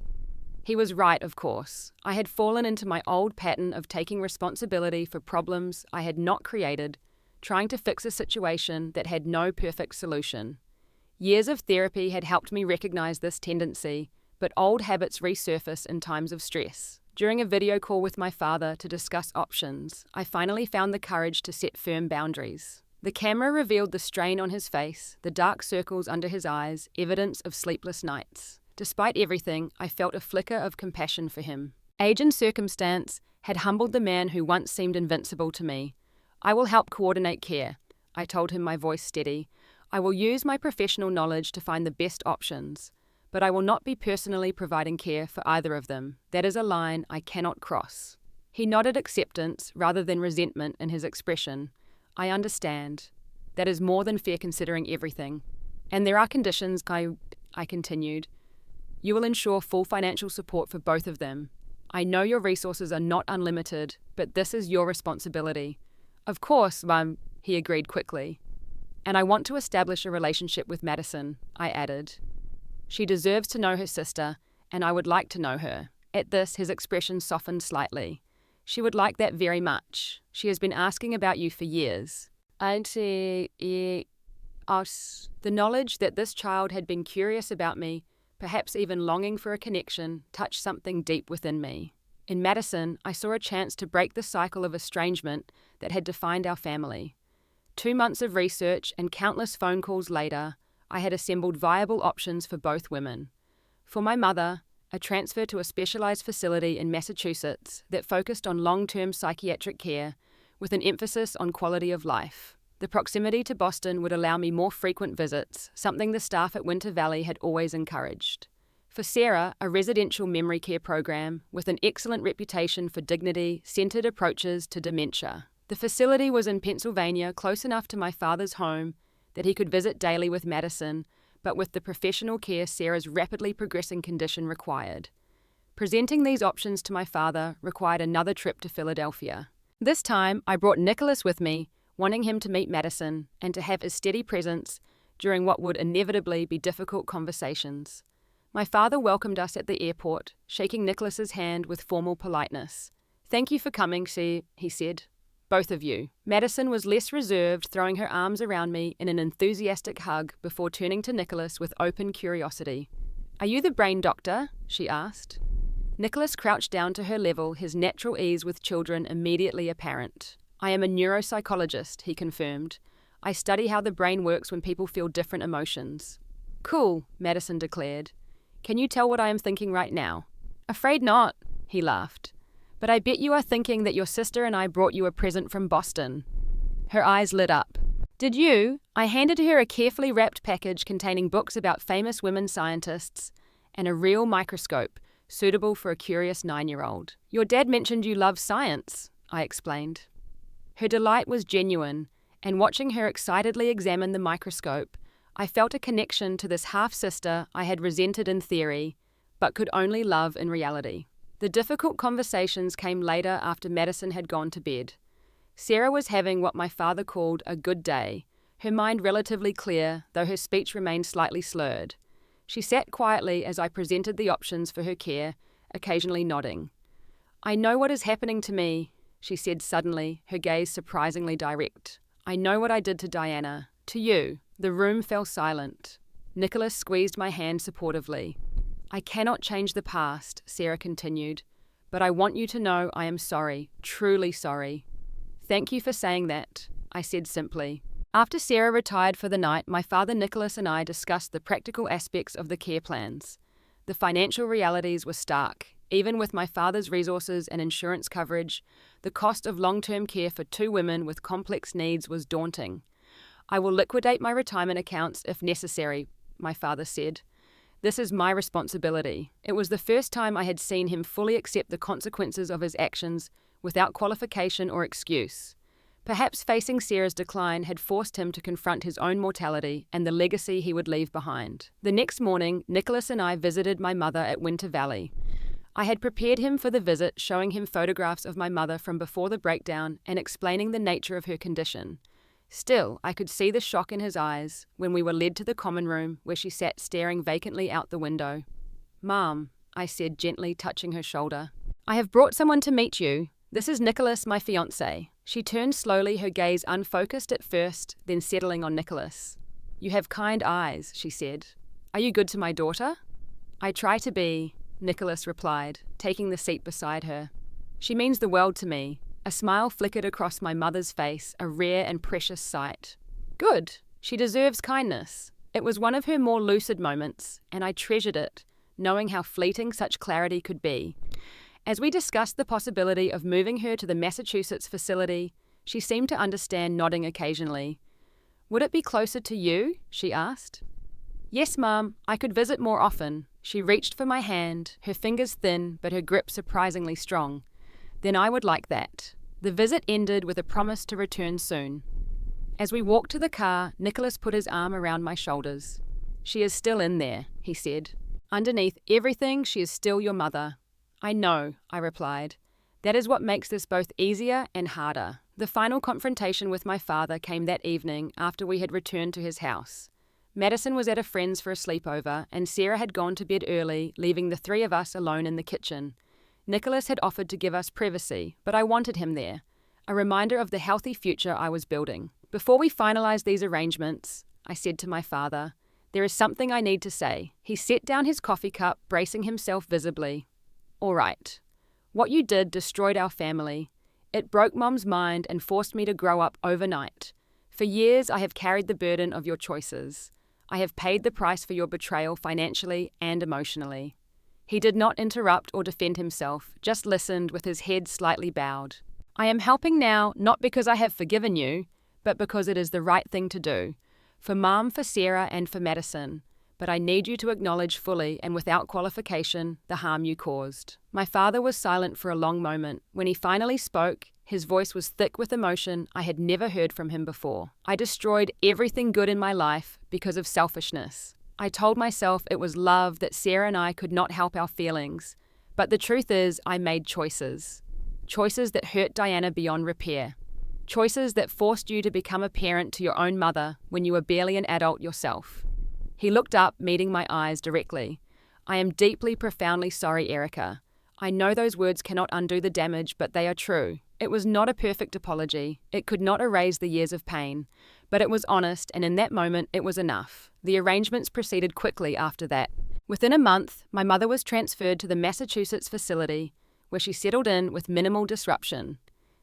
He was right, of course. I had fallen into my old pattern of taking responsibility for problems I had not created, trying to fix a situation that had no perfect solution. Years of therapy had helped me recognize this tendency, but old habits resurface in times of stress. During a video call with my father to discuss options, I finally found the courage to set firm boundaries. The camera revealed the strain on his face, the dark circles under his eyes, evidence of sleepless nights. Despite everything, I felt a flicker of compassion for him. Age and circumstance had humbled the man who once seemed invincible to me. "I will help coordinate care," I told him, my voice steady. "I will use my professional knowledge to find the best options, but I will not be personally providing care for either of them. That is a line I cannot cross." He nodded acceptance rather than resentment in his expression. "I understand. That is more than fair considering everything. And there are conditions," I continued. "You will ensure full financial support for both of them. I know your resources are not unlimited, but this is your responsibility." "Of course, Mum," he agreed quickly. "And I want to establish a relationship with Madison," I added. "She deserves to know her sister, and I would like to know her." At this, his expression softened slightly. "She would like that very much. She has been asking about you for years." The knowledge that this child had been curious about me, perhaps even longing for a connection, touched something deep within me. In Madison, I saw a chance to break the cycle of estrangement that had defined our family. 2 months of research and countless phone calls later, I had assembled viable options for both women. For my mother, a transfer to a specialized facility in Massachusetts that focused on long-term psychiatric care with an emphasis on quality of life. The proximity to Boston would allow me more frequent visits, something the staff at Winter Valley had always encouraged. For Sarah, a residential memory care program with an excellent reputation for dignity-centered approaches to dementia. The facility was in Pennsylvania, close enough to my father's home that he could visit daily with Madison, but with the professional care Sarah's rapidly progressing condition required. Presenting these options to my father required another trip to Philadelphia. This time, I brought Nicholas with me, wanting him to meet Madison and to have a steady presence during what would inevitably be difficult conversations. My father welcomed us at the airport, shaking Nicholas's hand with formal politeness. "Thank you for coming, he said. "Both of you." Madison was less reserved, throwing her arms around me in an enthusiastic hug before turning to Nicholas with open curiosity. "Are you the brain doctor?" she asked. Nicholas crouched down to her level, his natural ease with children immediately apparent. "I am a neuropsychologist," he confirmed. "I study how the brain works when people feel different emotions." "Cool," Madison declared. "Can you tell what I am thinking right now?" "Afraid not," he laughed. "But I bet you are thinking that your sister and I brought you a present from Boston." Her eyes lit up. "Did you?" I handed her a carefully wrapped package containing books about famous women scientists and a real microscope, suitable for a curious 9-year-old. "Your dad mentioned you love science," I explained. Her delight was genuine, and watching her excitedly examine the microscope, I felt a connection to this half-sister I had resented in theory, but could only love in reality. The difficult conversations came later after Madison had gone to bed. Sarah was having what my father called a good day, her mind relatively clear, though her speech remained slightly slurred. She sat quietly as I presented the options for her care, occasionally nodding. "I know what is happening to me," she said suddenly, her gaze surprisingly direct. "I know what I did to Diana. To you." The room fell silent. Nicholas squeezed my hand supportively. "I cannot change the past," Sarah continued, "but I want you to know I am sorry, truly sorry." "Thank you for saying that," I said simply. After Sarah retired for the night, my father Nicholas and I discussed the practical aspects of the care plans. The financial realities were stark. Even with my father's resources and insurance coverage, the cost of long-term care for two women with complex needs was daunting. "I will liquidate my retirement accounts if necessary," my father said. "This is my responsibility." It was the first time I had seen him fully accept the consequences of his actions without qualification or excuse. Perhaps facing Sarah's decline had forced him to confront his own mortality and the legacy he would leave behind. The next morning, Nicholas and I visited my mother at Winter Valley. I had prepared him for the visit, showing him photographs of my mother from before the breakdown and explaining the nature of her condition. Still, I could see the shock in his eyes when we were led to the common room where she sat staring vacantly out the window. "Mom," I said, gently touching her shoulder, "I have brought someone to meet you. This is Nicholas, my fiancé." She turned slowly, her gaze unfocused at first, then settling on Nicholas. "You have kind eyes," she said. "Are you good to my daughter?" "I try to be," Nicholas replied, taking the seat beside her. "She means the world to me." A smile flickered across my mother's face, a rare and precious sight. "Good. She deserves kindness." It was one of her more lucid moments, and I treasured it, knowing how fleeting such clarity could be. As we discussed the possibility of moving her to the Massachusetts facility, she seemed to understand, nodding occasionally. "Would it be closer to you?" she asked. "Yes, Mom. I could visit more often." She reached for my hand, her fingers thin, but her grip surprisingly strong. "Then I would like that." The visit ended with a promise to return soon. As we walked to the car, Nicholas put his arm around my shoulders. "She is still in there," he said. "Underneath everything, she is still your mother." "I know," I replied. "That is what makes this both easier and harder." The final confrontation with my father came that evening after we had returned to his house. Madison was at a friend's for a sleepover, and Sarah had gone to bed early, leaving the three of us alone in the kitchen. Nicholas had offered to give us privacy, but I wanted him there, a reminder of the healthy future I was building. "Before we finalize these arrangements," I said to my father, "there is something I need to say." He set down his coffee cup, bracing himself visibly. "All right. What you did destroyed our family. It broke Mom's mind and forced me to grow up overnight. For years I have carried the burden of your choices. I have paid the price for your betrayal financially and emotionally." He did not interrupt or defend himself, just listened with his head slightly bowed. "I am helping now, not because I have forgiven you, but because it is the right thing to do. For Mom, for Sarah, and for Madison. But I need you to acknowledge fully and without qualification the harm you caused." My father was silent for a long moment. When he finally spoke, his voice was thick with emotion I had never heard from him before. "I destroyed everything good in my life because of selfishness. I told myself it was love, that Sarah and I could not help our feelings. But the truth is, I made choices. Choices that hurt Diana beyond repair. Choices that forced you to become a parent to your own mother when you were barely an adult yourself." He looked up, meeting my eyes directly. "I am deeply, profoundly sorry, Erica. I know those words cannot undo the damage, but they are true. It was not a perfect apology. It could not erase the years of pain. But it was honest, and in that moment it was enough." The arrangements proceeded quickly after that. Within a month, my mother was transferred to the Massachusetts facility, where she settled in with minimal disruption.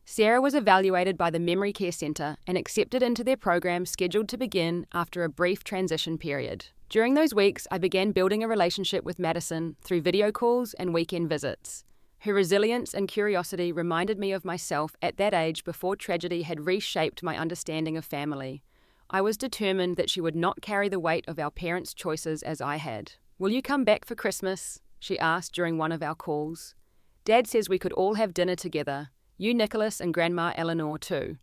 Sarah was evaluated by the Memory Care Center and accepted into their program scheduled to begin after a brief transition period. During those weeks, I began building a relationship with Madison through video calls and weekend visits. Her resilience and curiosity reminded me of myself at that age before tragedy had reshaped my understanding of family. I was determined that she would not carry the weight of our parents' choices as I had. "Will you come back for Christmas?" she asked during one of our calls. "Dad says we could all have dinner together. You, Nicholas, and Grandma Eleanor too."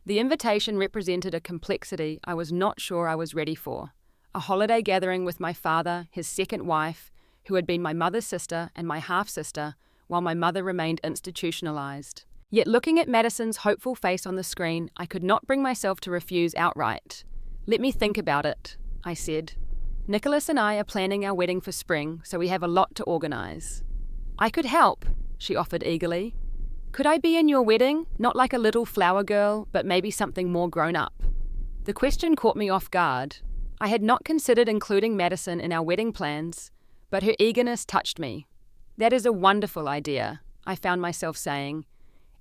The invitation represented a complexity I was not sure I was ready for. A holiday gathering with my father, his second wife, who had been my mother's sister and my half-sister, while my mother remained institutionalized. Yet looking at Madison's hopeful face on the screen, I could not bring myself to refuse outright. "Let me think about it," I said. Nicholas and I are planning our wedding for spring, so we have a lot to organise. I could help, she offered eagerly. Could I be in your wedding? Not like a little flower girl, but maybe something more grown up. The question caught me off guard. I had not considered including Madison in our wedding plans, but her eagerness touched me. That is a wonderful idea, I found myself saying.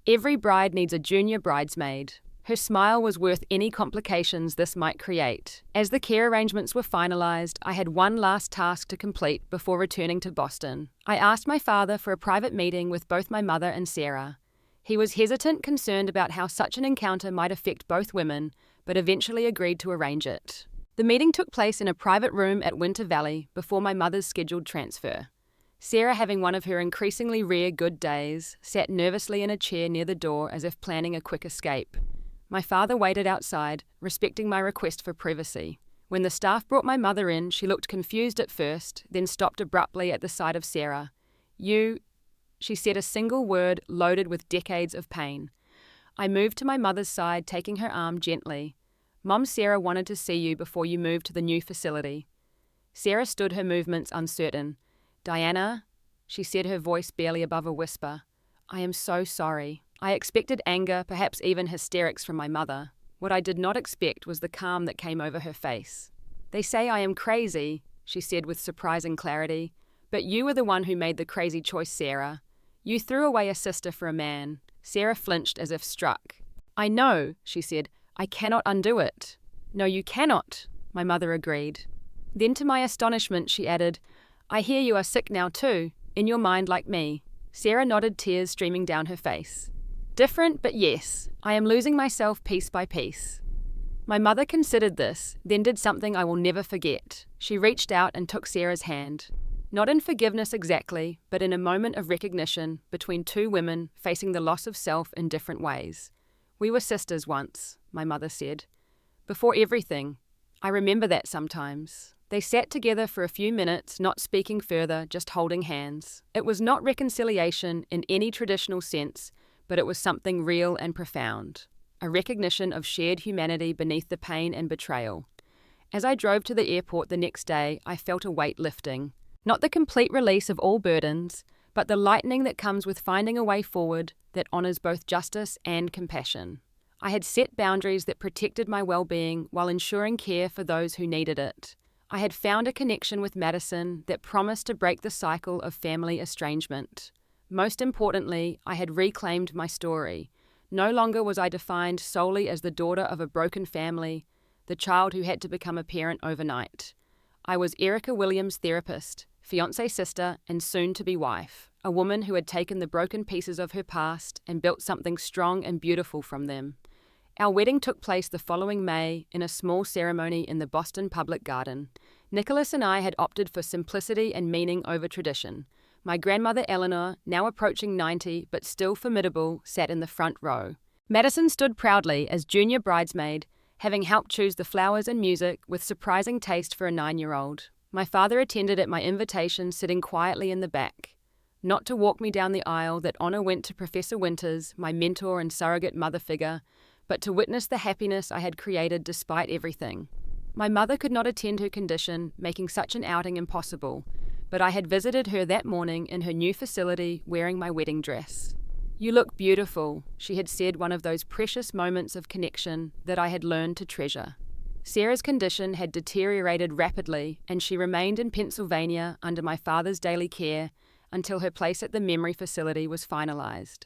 Every bride needs a junior bridesmaid. Her smile was worth any complications this might create. As the care arrangements were finalised, I had one last task to complete before returning to Boston. I asked my father for a private meeting with both my mother and Sarah. He was hesitant, concerned about how such an encounter might affect both women, but eventually agreed to arrange it. The meeting took place in a private room at Winter Valley before my mother's scheduled transfer. Sarah, having one of her increasingly rare good days, sat nervously in a chair near the door as if planning a quick escape. My father waited outside, respecting my request for privacy. When the staff brought my mother in, she looked confused at first, then stopped abruptly at the sight of Sarah. She said a single word loaded with decades of pain. I moved to my mother's side, taking her arm gently. Mom, Sarah wanted to see you before you moved to the new facility. Sarah stood, her movements uncertain. Diana, she said, her voice barely above a whisper. I am so sorry. I expected anger, perhaps even hysterics from my mother. What I did not expect was the calm that came over her face. They say I am crazy, she said with surprising clarity. But you were the one who made the crazy choice, Sarah. You threw away a sister for a man. Sarah flinched as if struck. I know, she said. I cannot undo it. No, you cannot, my mother agreed. Then to my astonishment, she added, I hear you are sick now too, in your mind like me. Sarah nodded, tears streaming down her face. Different, but yes, I am losing myself piece by piece. My mother considered this, then did something I will never forget. She reached out and took Sarah's hand. Not in forgiveness exactly, but in a moment of recognition between two women facing the loss of self in different ways. We were sisters once, my mother said. Before everything. I remember that sometimes. They sat together for a few minutes, not speaking further, just holding hands. It was not reconciliation in any traditional sense, but it was something real and profound. A recognition of shared humanity beneath the pain and betrayal. As I drove to the airport the next day, I felt a weight lifting. Not the complete release of all burdens, but the lightening that comes with finding a way forward that honours both justice and compassion. I had set boundaries that protected my well-being while ensuring care for those who needed it. I had found a connection with Madison that promised to break the cycle of family estrangement. Most importantly, I had reclaimed my story. No longer was I defined solely as the daughter of a broken family, the child who had to become a parent overnight. I was Erica Williams' therapist, fiancée sister, and soon-to-be wife, a woman who had taken the broken pieces of her past and built something strong and beautiful from them. Our wedding took place the following May in a small ceremony in the Boston Public Garden. Nicholas and I had opted for simplicity and meaning over tradition. My grandmother Eleanor, now approaching 90 but still formidable, sat in the front row. Madison stood proudly as junior bridesmaid, having helped choose the flowers and music with surprising taste for a 9-year-old. My father attended at my invitation, sitting quietly in the back. Not to walk me down the aisle, that honour went to Professor Winters, my mentor and surrogate mother figure, but to witness the happiness I had created despite everything. My mother could not attend her condition, making such an outing impossible, but I had visited her that morning in her new facility wearing my wedding dress. You look beautiful, she had said, one of those precious moments of connection that I had learned to treasure. Sarah's condition had deteriorated rapidly, and she remained in Pennsylvania under my father's daily care until her place at the memory facility was finalized.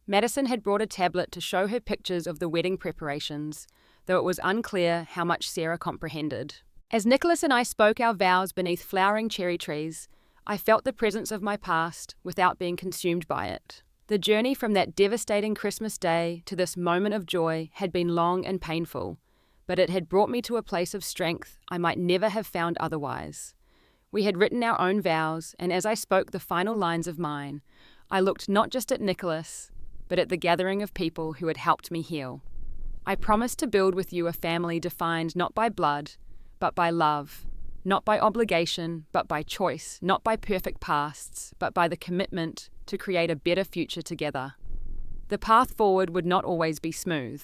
Madison had brought a tablet to show her pictures of the wedding preparations, though it was unclear how much Sarah comprehended. As Nicholas and I spoke our vows beneath flowering cherry trees, I felt the presence of my past without being consumed by it. The journey from that devastating Christmas day to this moment of joy had been long and painful, but it had brought me to a place of strength I might never have found otherwise. We had written our own vows, and as I spoke the final lines of mine, I looked not just at Nicholas, but at the gathering of people who had helped me heal. I promise to build with you a family defined not by blood, but by love, not by obligation, but by choice, not by perfect pasts, but by the commitment to create a better future together. The path forward would not always be smooth.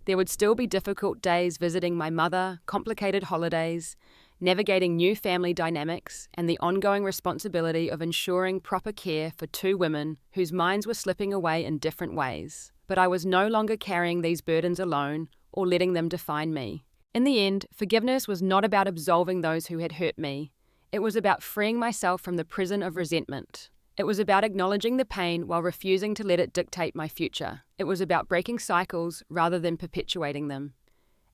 There would still be difficult days visiting my mother, complicated holidays, navigating new family dynamics, and the ongoing responsibility of ensuring proper care for two women whose minds were slipping away in different ways. But I was no longer carrying these burdens alone or letting them define me. In the end, forgiveness was not about absolving those who had hurt me. It was about freeing myself from the prison of resentment. It was about acknowledging the pain while refusing to let it dictate my future. It was about breaking cycles rather than perpetuating them.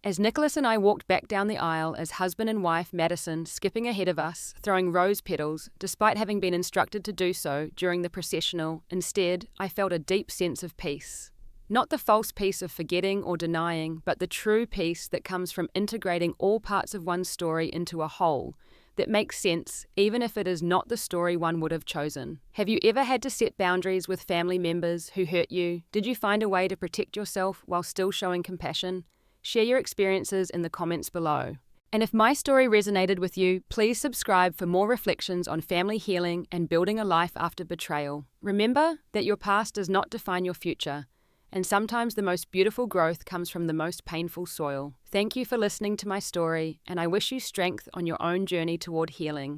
As Nicholas and I walked back down the aisle as husband and wife Madison skipping ahead of us, throwing rose petals, despite having been instructed to do so during the processional, instead, I felt a deep sense of peace. Not the false peace of forgetting or denying, but the true peace that comes from integrating all parts of one's story into a whole that makes sense, even if it is not the story one would have chosen. Have you ever had to set boundaries with family members who hurt you? Did you find a way to protect yourself while still showing compassion? Share your experiences in the comments below. And if my story resonated with you, please subscribe for more reflections on family healing and building a life after betrayal. Remember that your past does not define your future, and sometimes the most beautiful growth comes from the most painful soil. Thank you for listening to my story, and I wish you strength on your own journey toward healing.